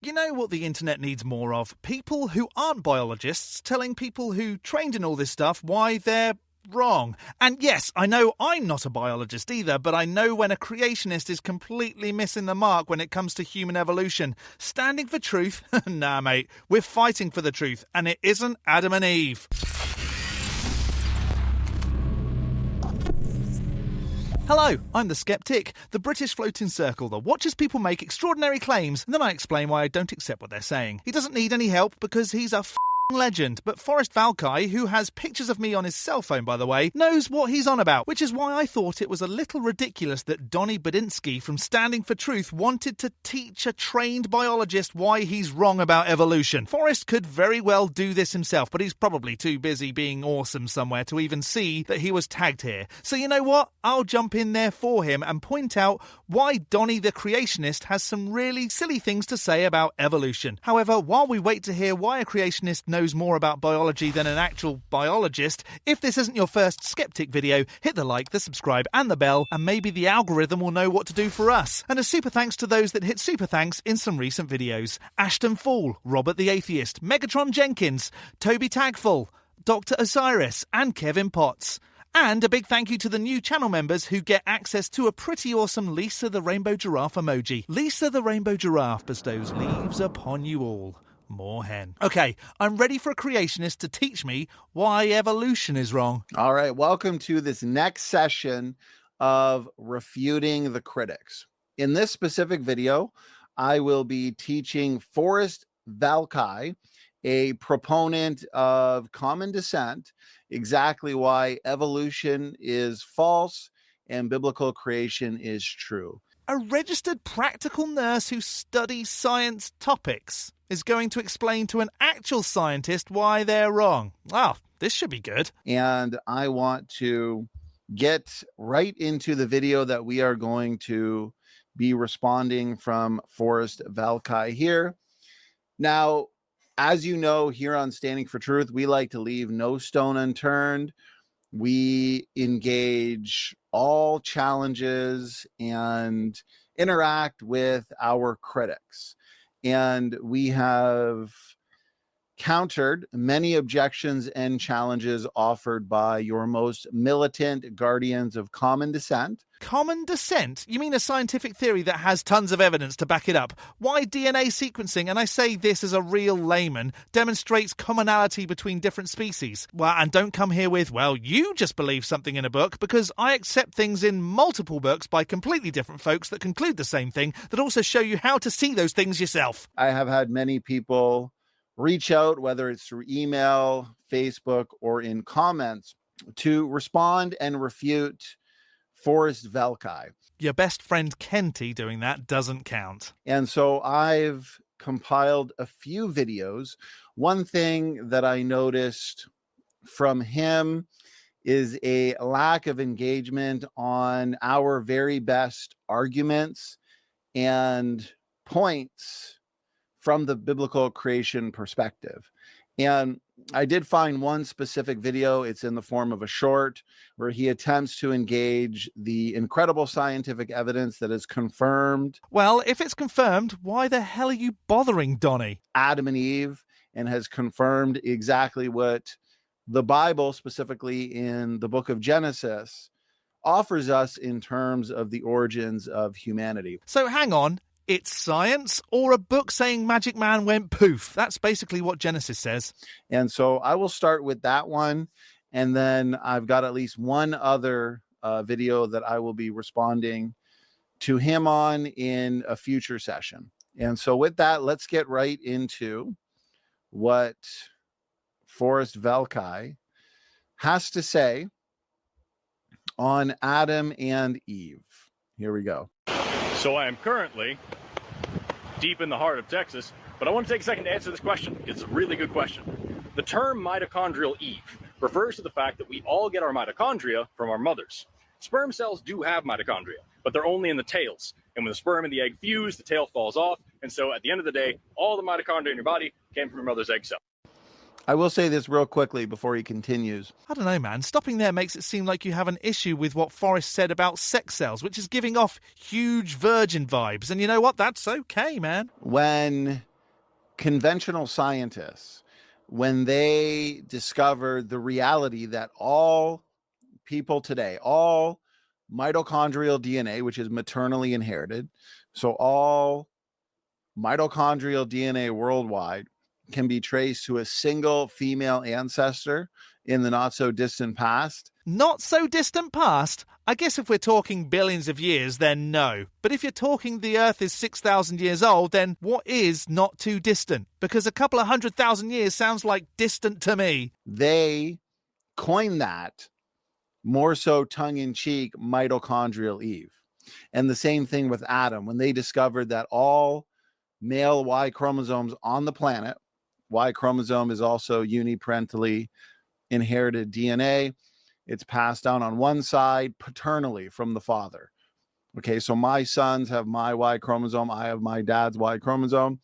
You know what the internet needs more of? People who aren't biologists telling people who trained in all this stuff why they're wrong. And yes, I know I'm not a biologist either, but I know when a creationist is completely missing the mark when it comes to human evolution. Standing for truth? Nah, mate. We're fighting for the truth, and it isn't Adam and Eve. Hello, I'm the Skeptic, the British floating circle that watches people make extraordinary claims, and then I explain why I don't accept what they're saying. He doesn't need any help because he's a legend, but Forrest Valkai, who has pictures of me on his cell phone by the way, knows what he's on about, which is why I thought it was a little ridiculous that Donny from Standing for Truth wanted to teach a trained biologist why he's wrong about evolution. Forrest could very well do this himself, but he's probably too busy being awesome somewhere to even see that he was tagged here. So you know what? I'll jump in there for him and point out why Donny the Creationist has some really silly things to say about evolution. However, while we wait to hear why a creationist knows more about biology than an actual biologist, if this isn't your first Skeptic video, hit the like, the subscribe and the bell, and maybe the algorithm will know what to do for us. And a super thanks to those that hit super thanks in some recent videos. Ashton Fall, Robert the Atheist, Megatron Jenkins, Toby Tagful, Dr. Osiris and Kevin Potts. And a big thank you to the new channel members who get access to a pretty awesome Lisa the Rainbow Giraffe emoji. Lisa the Rainbow Giraffe bestows leaves upon you all. More hen. Okay, I'm ready for a creationist to teach me why evolution is wrong. All right, welcome to this next session of Refuting the Critics. In this specific video, I will be teaching Forrest Valkai, a proponent of common descent, exactly why evolution is false and biblical creation is true. A registered practical nurse who studies science topics is going to explain to an actual scientist why they're wrong. Wow, this should be good. And I want to get right into the video that we are going to be responding from Forrest Valkai here. Now, as you know, here on Standing for Truth, we like to leave no stone unturned. We engage all challenges and interact with our critics. And we have countered many objections and challenges offered by your most militant guardians of common descent. Common descent? You mean a scientific theory that has tons of evidence to back it up? Why DNA sequencing, and I say this as a real layman, demonstrates commonality between different species? Well, and don't come here with, well, you just believe something in a book, because I accept things in multiple books by completely different folks that conclude the same thing, that also show you how to see those things yourself. I have had many people reach out, whether it's through email, Facebook, or in comments, to respond and refute Forrest Valkai. Your best friend Kenty doing that doesn't count. And so I've compiled a few videos. One thing that I noticed from him is a lack of engagement on our very best arguments and points from the biblical creation perspective. And I did find one specific video. It's in the form of a short where he attempts to engage the incredible scientific evidence that is confirmed. Well, if it's confirmed, why the hell are you bothering, Donny? Adam and Eve, and has confirmed exactly what the Bible, specifically in the book of Genesis, offers us in terms of the origins of humanity. So hang on. It's science or a book saying Magic Man went poof? That's basically what Genesis says. And so I will start with that one. And then I've got at least one other video that I will be responding to him on in a future session. And so with that, let's get right into what Forrest Valkai has to say on Adam and Eve. Here we go. So I am currently deep in the heart of Texas, but I want to take a second to answer this question. It's a really good question. The term mitochondrial Eve refers to the fact that we all get our mitochondria from our mothers. Sperm cells do have mitochondria, but they're only in the tails. And when the sperm and the egg fuse, the tail falls off. And so at the end of the day, all the mitochondria in your body came from your mother's egg cell. I will say this real quickly before he continues. I don't know, man. Stopping there makes it seem like you have an issue with what Forrest said about sex cells, which is giving off huge virgin vibes. And you know what? That's okay, man. When conventional scientists, when they discovered the reality that all people today, all mitochondrial DNA, which is maternally inherited, so all mitochondrial DNA worldwide can be traced to a single female ancestor in the not so distant past. Not so distant past? I guess if we're talking billions of years, then no. But if you're talking the Earth is 6,000 years old, then what is not too distant? Because a couple of 100,000 years sounds like distant to me. They coined that more so tongue-in-cheek mitochondrial Eve. And the same thing with Adam, when they discovered that all male Y chromosomes on the planet, Y chromosome is also uniparentally inherited DNA. It's passed down on one side paternally from the father. Okay, so my sons have my Y chromosome. I have my dad's Y chromosome.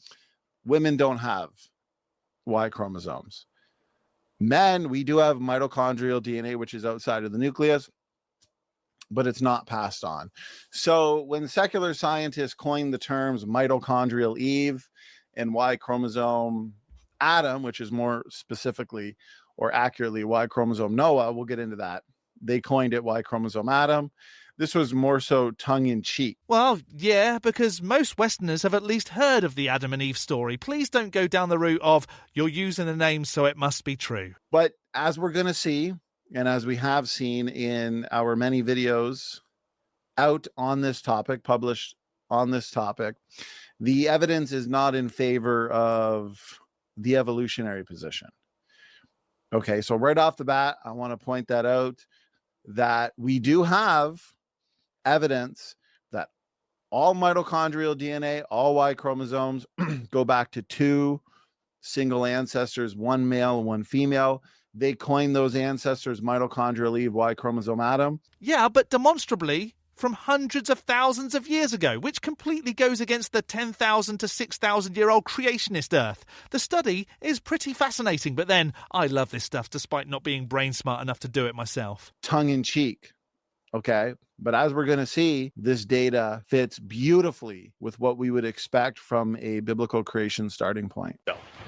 Women don't have Y chromosomes. Men, we do have mitochondrial DNA, which is outside of the nucleus, but it's not passed on. So when secular scientists coined the terms mitochondrial Eve and Y chromosome Adam, which is more specifically or accurately Y chromosome Noah, we'll get into that. They coined it Y chromosome Adam. This was more so tongue-in-cheek. Well, yeah, because most Westerners have at least heard of the Adam and Eve story. Please don't go down the route of, you're using the name, so it must be true. But as we're going to see, and as we have seen in our many videos out on this topic, published on this topic, the evidence is not in favor of the evolutionary position. Okay, so right off the bat, I want to point that out, that we do have evidence that all mitochondrial DNA, all Y chromosomes go back to two single ancestors, one male and one female. They coined those ancestors mitochondrial Eve, Y chromosome Adam. Yeah, but demonstrably from hundreds of thousands of years ago, which completely goes against the 10,000 to 6,000-year-old creationist Earth. The study is pretty fascinating, but then I love this stuff despite not being brain smart enough to do it myself. Tongue-in-cheek, okay? But as we're going to see, this data fits beautifully with what we would expect from a biblical creation starting point.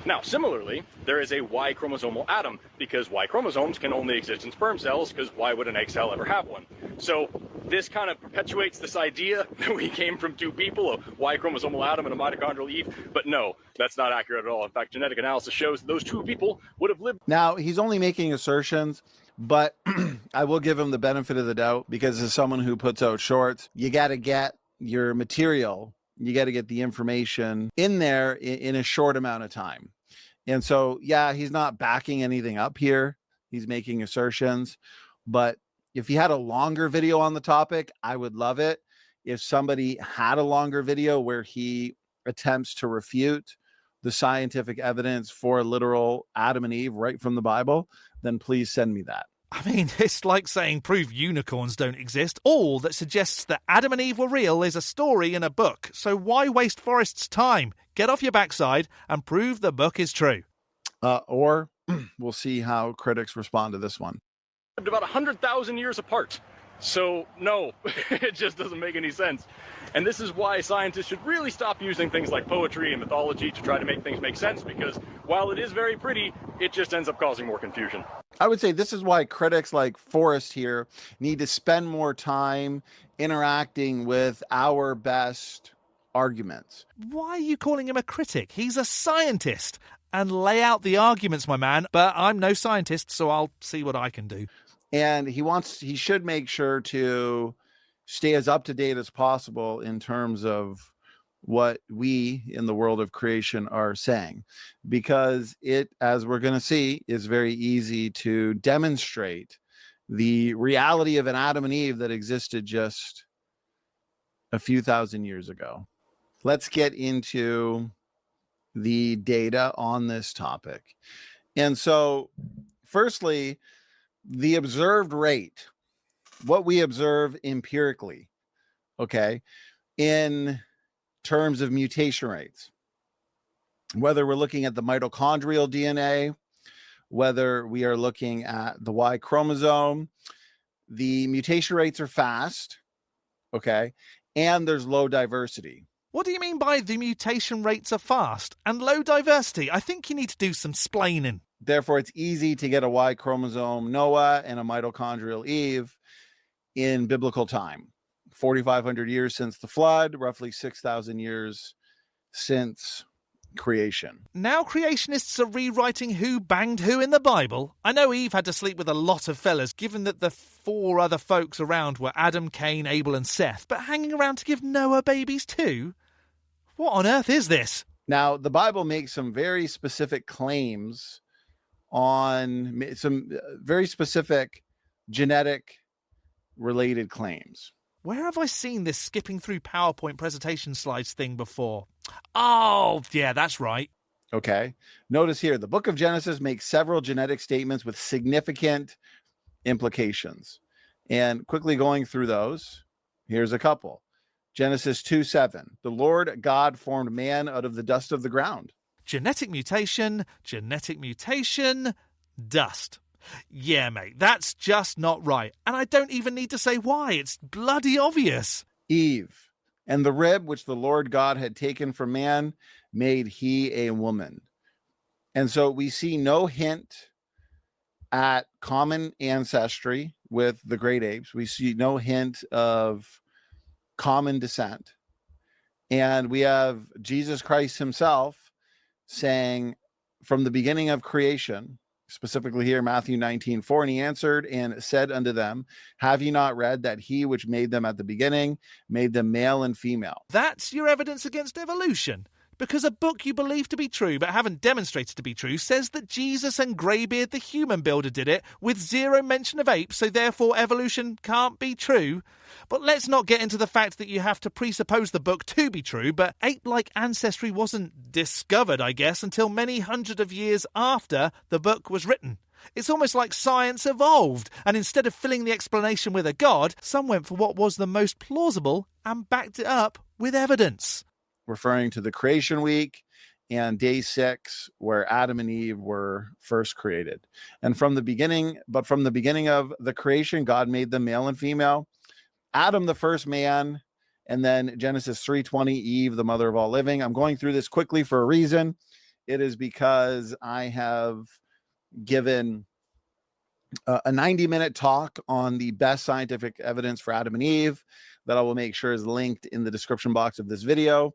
Now, similarly, there is a Y chromosomal Adam, because Y chromosomes can only exist in sperm cells, because why would an egg cell ever have one? So this kind of perpetuates this idea that we came from two people, a Y chromosomal Adam and a mitochondrial Eve, but no, that's not accurate at all. In fact, genetic analysis shows that those two people would have lived. Now, he's only making assertions, but I will give him the benefit of the doubt, because as someone who puts out shorts, you got to get your material, you got to get the information in there in a short amount of time. And so, yeah, he's not backing anything up here. He's making assertions. But if he had a longer video on the topic, I would love it. If somebody had a longer video where he attempts to refute the scientific evidence for literal Adam and Eve right from the Bible, then please send me that. I mean, it's like saying prove unicorns don't exist. All that suggests that Adam and Eve were real is a story in a book. So why waste Forrest's time? Get off your backside and prove the book is true. Or we'll see how critics respond to this one. About 100,000 years apart. So no, it just doesn't make any sense. And this is why scientists should really stop using things like poetry and mythology to try to make things make sense, because while it is very pretty, it just ends up causing more confusion. I would say this is why critics like Forrest here need to spend more time interacting with our best arguments. Why are you calling him a critic? He's a scientist. And lay out the arguments, my man. But I'm no scientist, so I'll see what I can do. And he should make sure to stay as up to date as possible in terms of what we in the world of creation are saying, because it, as we're going to see, is very easy to demonstrate the reality of an Adam and Eve that existed just a few thousand years ago. Let's get into the data on this topic. And so, firstly, the observed rate, what we observe empirically, okay, in terms of mutation rates, whether we're looking at the mitochondrial DNA, whether we are looking at the Y chromosome, the mutation rates are fast, okay, and there's low diversity. What do you mean by the mutation rates are fast and low diversity? I think you need to do some splaining. Therefore, it's easy to get a Y chromosome Noah and a mitochondrial Eve in biblical time. 4,500 years since the flood, roughly 6,000 years since creation. Now creationists are rewriting who banged who in the Bible. I know Eve had to sleep with a lot of fellas, given that the 4 other folks around were Adam, Cain, Abel and Seth, but hanging around to give Noah babies too? What on earth is this? Now, the Bible makes some very specific claims on some very specific genetic related claims. Where have I seen this skipping through PowerPoint presentation slides thing before? Oh, yeah, that's right. Okay. Notice here, the book of Genesis makes several genetic statements with significant implications. And quickly going through those, here's a couple. Genesis 2:7. The Lord God formed man out of the dust of the ground. Genetic mutation, dust. Yeah, mate, that's just not right. And I don't even need to say why. It's bloody obvious. Eve. And the rib which the Lord God had taken from man made he a woman. And so we see no hint at common ancestry with the great apes. We see no hint of common descent. And we have Jesus Christ himself saying from the beginning of creation, specifically here, Matthew 19:4, and he answered and said unto them, have ye not read that he which made them at the beginning made them male and female? That's your evidence against evolution. Because a book you believe to be true but haven't demonstrated to be true says that Jesus and Greybeard the human builder did it with zero mention of apes, so therefore evolution can't be true. But let's not get into the fact that you have to presuppose the book to be true, but ape-like ancestry wasn't discovered, I guess, until many hundred of years after the book was written. It's almost like science evolved, and instead of filling the explanation with a god, some went for what was the most plausible and backed it up with evidence. Referring to the creation week and day 6, where Adam and Eve were first created. And from the beginning of the creation, God made them male and female. Adam, the first man, and then Genesis 3:20, Eve, the mother of all living. I'm going through this quickly for a reason. It is because I have given a 90-minute talk on the best scientific evidence for Adam and Eve that I will make sure is linked in the description box of this video.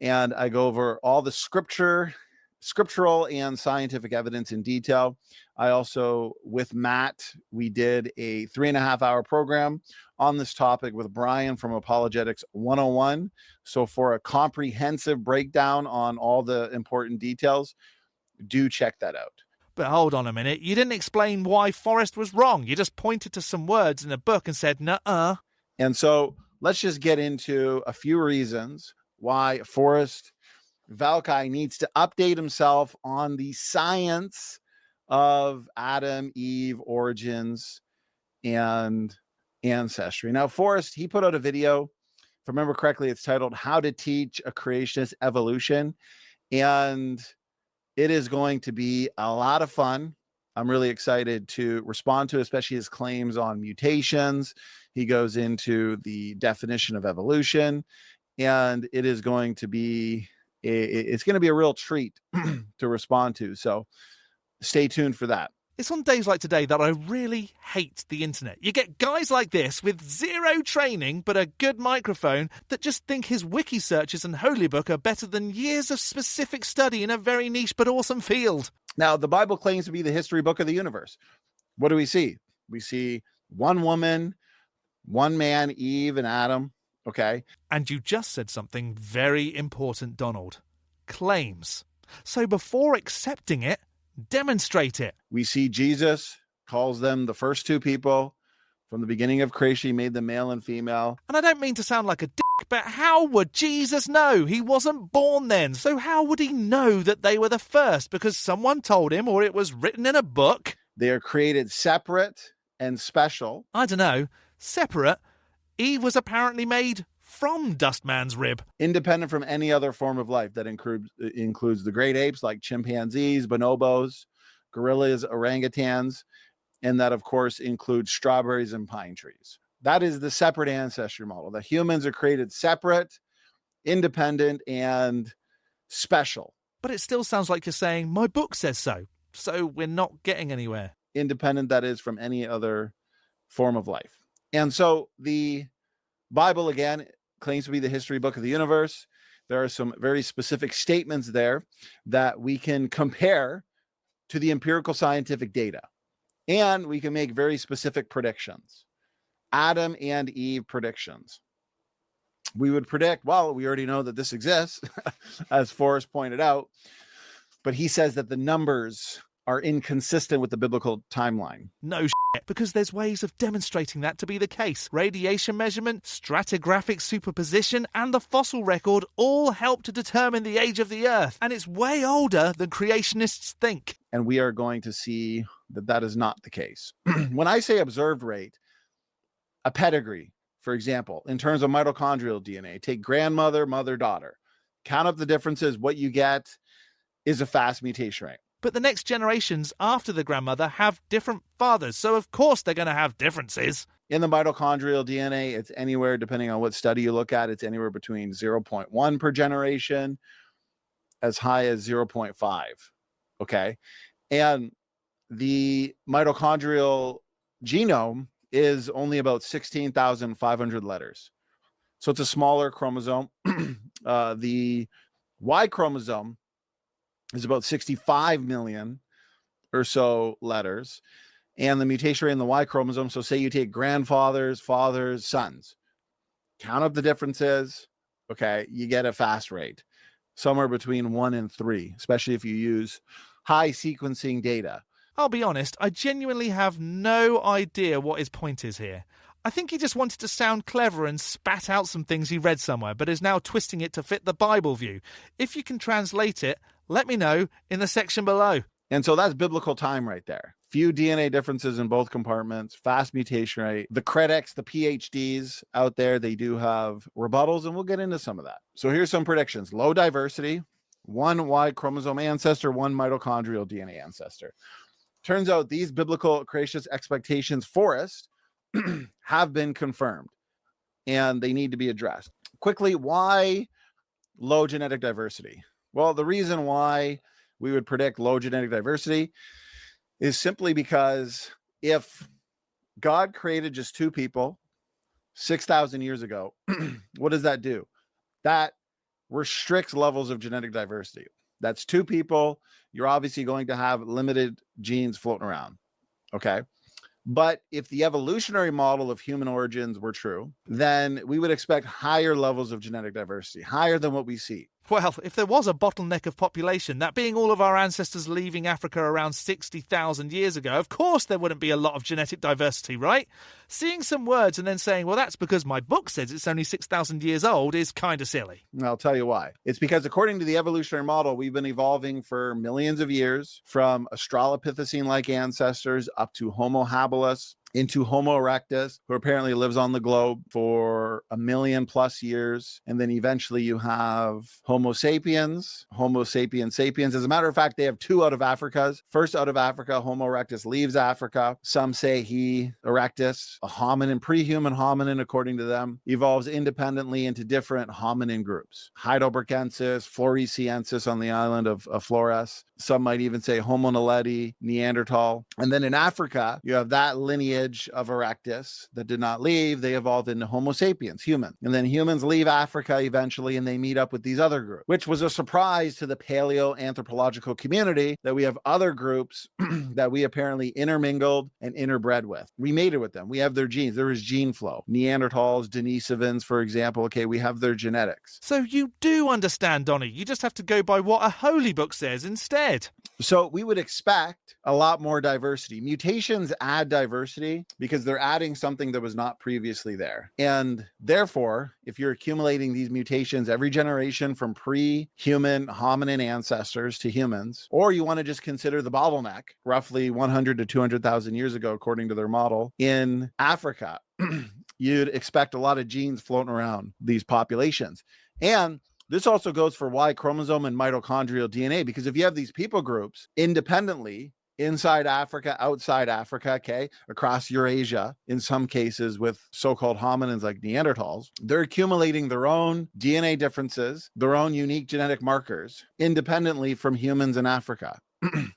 And I go over all the scriptural and scientific evidence in detail. I also, with Matt, we did a 3.5-hour program on this topic with Brian from Apologetics 101. So for a comprehensive breakdown on all the important details, do check that out. But hold on a minute, you didn't explain why Forrest was wrong. You just pointed to some words in a book and said, nuh-uh. And so let's just get into a few reasons why Forrest Valkai needs to update himself on the science of Adam, Eve, origins, and ancestry. Now, Forrest, he put out a video, if I remember correctly, it's titled How to Teach a Creationist Evolution. And it is going to be a lot of fun. I'm really excited to respond to, especially his claims on mutations. He goes into the definition of evolution, and it is going to be it's going to be a real treat to respond to. So stay tuned for that. It's on days like today that I really hate the internet. You get guys like this with zero training but a good microphone that just think his wiki searches and holy book are better than years of specific study in a very niche but awesome field. Now, the Bible claims to be the history book of the universe. What do we see? We see one woman, one man, Eve and Adam. Okay. And you just said something very important, Donald. Claims. So before accepting it, demonstrate it. We see Jesus calls them the first two people. From the beginning of creation, he made them male and female. And I don't mean to sound like a dick, but how would Jesus know? He wasn't born then. So how would he know that they were the first? Because someone told him, or it was written in a book? They are created separate and special. I don't know. Separate? Eve was apparently made from Dustman's rib. Independent from any other form of life that includes the great apes like chimpanzees, bonobos, gorillas, orangutans, and that, of course, includes strawberries and pine trees. That is the separate ancestry model. The humans are created separate independent and special. But it still sounds like you're saying, my book says so. So we're not getting anywhere. Independent, that is, from any other form of life. And so the Bible, again, claims to be the history book of the universe. There are some very specific statements there that we can compare to the empirical scientific data. And we can make very specific predictions. Adam and Eve predictions. We would predict, well, we already know that this exists, as Forrest pointed out, but he says that the numbers are inconsistent with the biblical timeline. No shit, because there's ways of demonstrating that to be the case. Radiation measurement, stratigraphic superposition, and the fossil record all help to determine the age of the Earth, and it's way older than creationists think. And we are going to see that that is not the case. When I say observed rate, a pedigree, for example, in terms of mitochondrial DNA, take grandmother, mother, daughter, count up the differences, what you get is a fast mutation rate. But the next generations after the grandmother have different fathers, so of course they're going to have differences. In the mitochondrial DNA, it's anywhere, depending on what study you look at, it's anywhere between 0.1 per generation, as high as 0.5. Okay. And the mitochondrial genome is only about 16,500 letters. So it's a smaller chromosome. The Y chromosome is about 65 million or so letters. And the mutation rate in the Y chromosome, so say you take grandfathers, fathers, sons, count up the differences, okay, you get a fast rate, somewhere between 1 and 3, especially if you use high sequencing data. I'll be honest, I genuinely have no idea what his point is here. I think he just wanted to sound clever and spat out some things he read somewhere, but is now twisting it to fit the Bible view. If you can translate it, let me know in the section below. And so that's biblical time right there. Few DNA differences in both compartments, fast mutation rate. The critics, the PhDs out there, they do have rebuttals, and we'll get into some of that. So here's some predictions. Low diversity, 1 Y chromosome ancestor, 1 mitochondrial DNA ancestor. Turns out these biblical creationist expectations, Forrest, have been confirmed, and they need to be addressed. Quickly, why low genetic diversity? Well, the reason why we would predict low genetic diversity is simply because if God created just 2 people 6,000 years ago, what does that do? That restricts levels of genetic diversity. That's 2 people. You're obviously going to have limited genes floating around. Okay. But if the evolutionary model of human origins were true, then we would expect higher levels of genetic diversity, higher than what we see. Well, if there was a bottleneck of population, that being all of our ancestors leaving Africa around 60,000 years ago, of course there wouldn't be a lot of genetic diversity, right? Seeing some words and then saying, well, that's because my book says it's only 6,000 years old is kind of silly. And I'll tell you why. It's because according to the evolutionary model, we've been evolving for millions of years from Australopithecine-like ancestors up to Homo habilis, into Homo erectus, who apparently lives on the globe for 1 million plus years. And then eventually you have Homo sapiens, Homo sapiens sapiens. As a matter of fact, they have 2 out of Africas. First out of Africa, Homo erectus leaves Africa. Some say he, erectus, a hominin, pre-human hominin, according to them, evolves independently into different hominin groups. Heidelbergensis, Floresiensis on the island of Flores. Some might even say Homo naledi, Neanderthal. And then in Africa, you have that lineage of erectus that did not leave. They evolved into Homo sapiens, human. And then humans leave Africa eventually, and they meet up with these other groups, which was a surprise to the paleoanthropological community that we have other groups that we apparently intermingled and interbred with. We mated with them. We have their genes. There is gene flow. Neanderthals, Denisovans, for example. Okay, we have their genetics. So you do understand, Donny. You just have to go by what a holy book says instead. So we would expect a lot more diversity. Mutations add diversity because they're adding something that was not previously there. And therefore, if you're accumulating these mutations every generation from pre-human hominin ancestors to humans, or you want to just consider the bottleneck, roughly 100 to 200,000 years ago, according to their model, in Africa, you'd expect a lot of genes floating around these populations. And this also goes for Y chromosome and mitochondrial DNA, because if you have these people groups independently inside Africa, outside Africa, okay, across Eurasia, in some cases with so-called hominins like Neanderthals, they're accumulating their own DNA differences, their own unique genetic markers, independently from humans in Africa,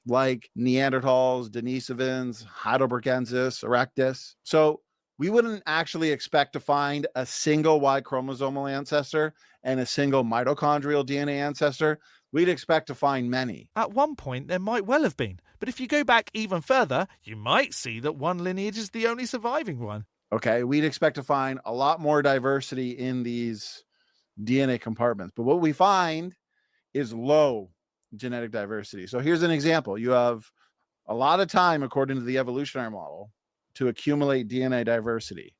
like Neanderthals, Denisovans, Heidelbergensis, Erectus. So we wouldn't actually expect to find a single Y chromosomal ancestor and a single mitochondrial DNA ancestor. We'd expect to find many. At one point, there might well have been. But if you go back even further, you might see that one lineage is the only surviving one. Okay, we'd expect to find a lot more diversity in these DNA compartments. But what we find is low genetic diversity. So here's an example. You have a lot of time, according to the evolutionary model, to accumulate DNA diversity.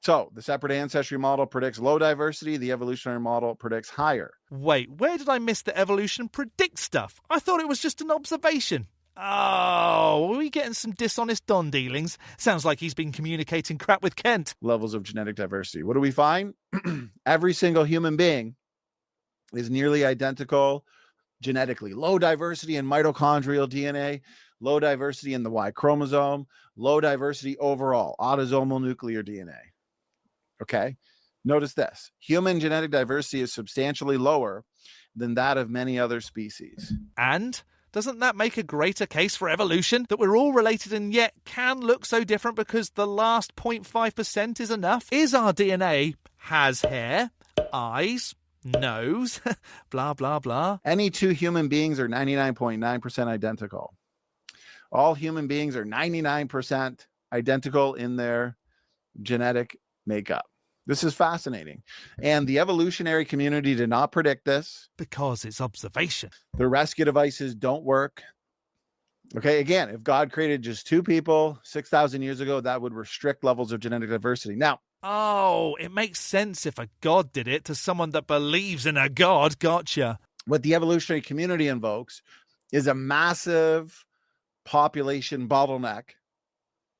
So the separate ancestry model predicts low diversity. The evolutionary model predicts higher. Wait, where did I miss the evolution predict stuff? I thought it was just an observation. Oh, are we getting some dishonest Don dealings? Sounds like he's been communicating crap with Kent. Levels of genetic diversity. What do we find? Every single human being is nearly identical genetically. Low diversity in mitochondrial DNA, low diversity in the Y chromosome, low diversity overall, autosomal nuclear DNA. Okay, notice this. Human genetic diversity is substantially lower than that of many other species. And doesn't that make a greater case for evolution? That we're all related and yet can look so different because the last 0.5% is enough? Is our DNA has hair, eyes, nose, blah, blah, blah? Any two human beings are 99.9% identical. All human beings are 99% identical in their genetic makeup. This is fascinating. And the evolutionary community did not predict this. Because it's observation. The rescue devices don't work. Okay, again, if God created just two people 6,000 years ago, that would restrict levels of genetic diversity. Now, oh, it makes sense if a god did it to someone that believes in a god. Gotcha. What the evolutionary community invokes is a massive population bottleneck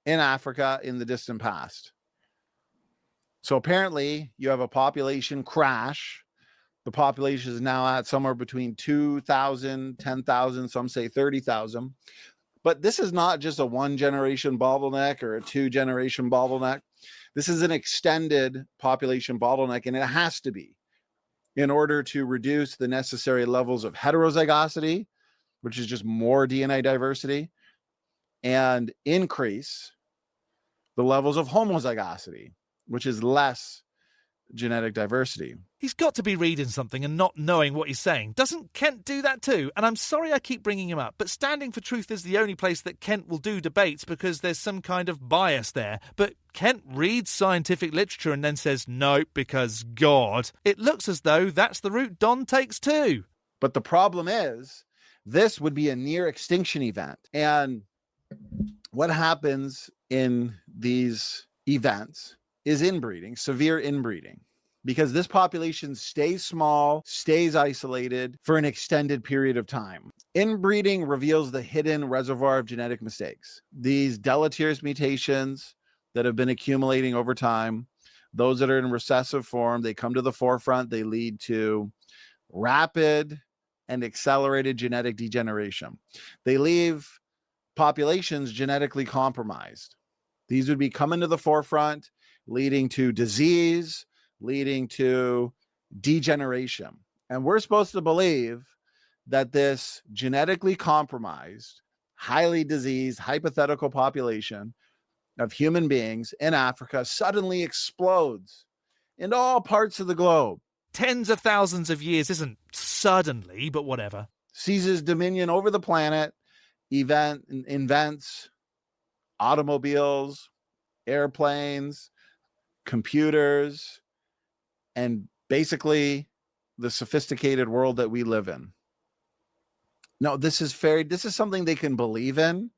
in Africa in the distant past. So apparently you have a population crash. The population is now at somewhere between 2,000, 10,000, some say 30,000. But this is not just a one generation bottleneck or a 2-generation bottleneck. This is an extended population bottleneck, and it has to be in order to reduce the necessary levels of heterozygosity, which is just more DNA diversity, and increase the levels of homozygosity, which is less genetic diversity. He's got to be reading something and not knowing what he's saying. Doesn't Kent do that too? And I'm sorry I keep bringing him up, but Standing for Truth is the only place that Kent will do debates because there's some kind of bias there. But Kent reads scientific literature and then says, no, because God. It looks as though that's the route Don takes too. But the problem is, this would be a near extinction event. And what happens in these events is inbreeding, severe inbreeding, because this population stays small, stays isolated for an extended period of time. Inbreeding reveals the hidden reservoir of genetic mistakes. These deleterious mutations that have been accumulating over time, those that are in recessive form, they come to the forefront, they lead to rapid and accelerated genetic degeneration. They leave populations genetically compromised. These would be coming to the forefront, leading to disease, leading to degeneration. And we're supposed to believe that this genetically compromised, highly diseased, hypothetical population of human beings in Africa suddenly explodes in all parts of the globe. Tens of thousands of years isn't suddenly, but whatever. Seizes dominion over the planet, invents automobiles, airplanes, computers, and basically the sophisticated world that we live in. No, this is something they can believe in,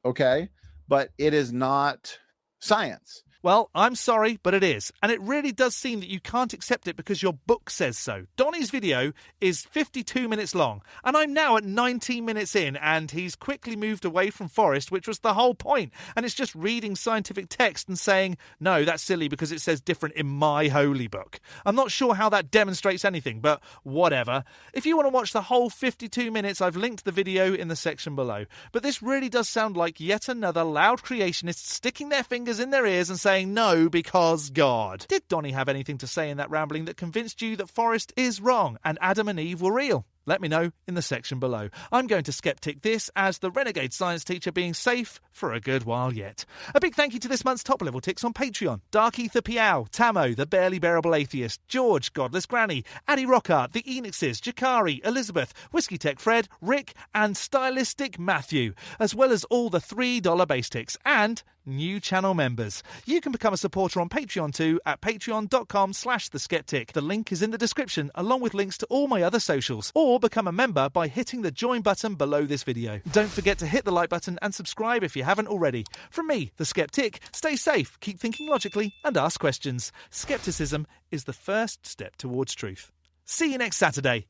okay? But it is not science. Well, I'm sorry, but it is. And it really does seem that you can't accept it because your book says so. Donny's video is 52 minutes long, and I'm now at 19 minutes in, and he's quickly moved away from forrest, which was the whole point. And it's just reading scientific text and saying, no, that's silly because it says different in my holy book. I'm not sure how that demonstrates anything, but whatever. If you want to watch the whole 52 minutes, I've linked the video in the section below. But this really does sound like yet another loud creationist sticking their fingers in their ears and saying no because God. Did Donny have anything to say in that rambling that convinced you that forrest is wrong and Adam and Eve were real? Let me know in the section below. I'm going to skeptic this as the renegade science teacher being safe for a good while yet. A big thank you to this month's top level ticks on Patreon. Dark Ether Piao, Tamo, the Barely Bearable Atheist, George, Godless Granny, Addy Rockart, the Enixes, Jakari, Elizabeth, Whiskey Tech Fred, Rick, and Stylistic Matthew, as well as all the $3 base ticks and new channel members. You can become a supporter on Patreon too at patreon.com/theskeptic. The link is in the description along with links to all my other socials, or become a member by hitting the join button below this video. Don't forget to hit the like button and subscribe if you haven't already. From me, the Skeptic, stay safe, keep thinking logically and ask questions. Skepticism is the first step towards truth. See you next Saturday.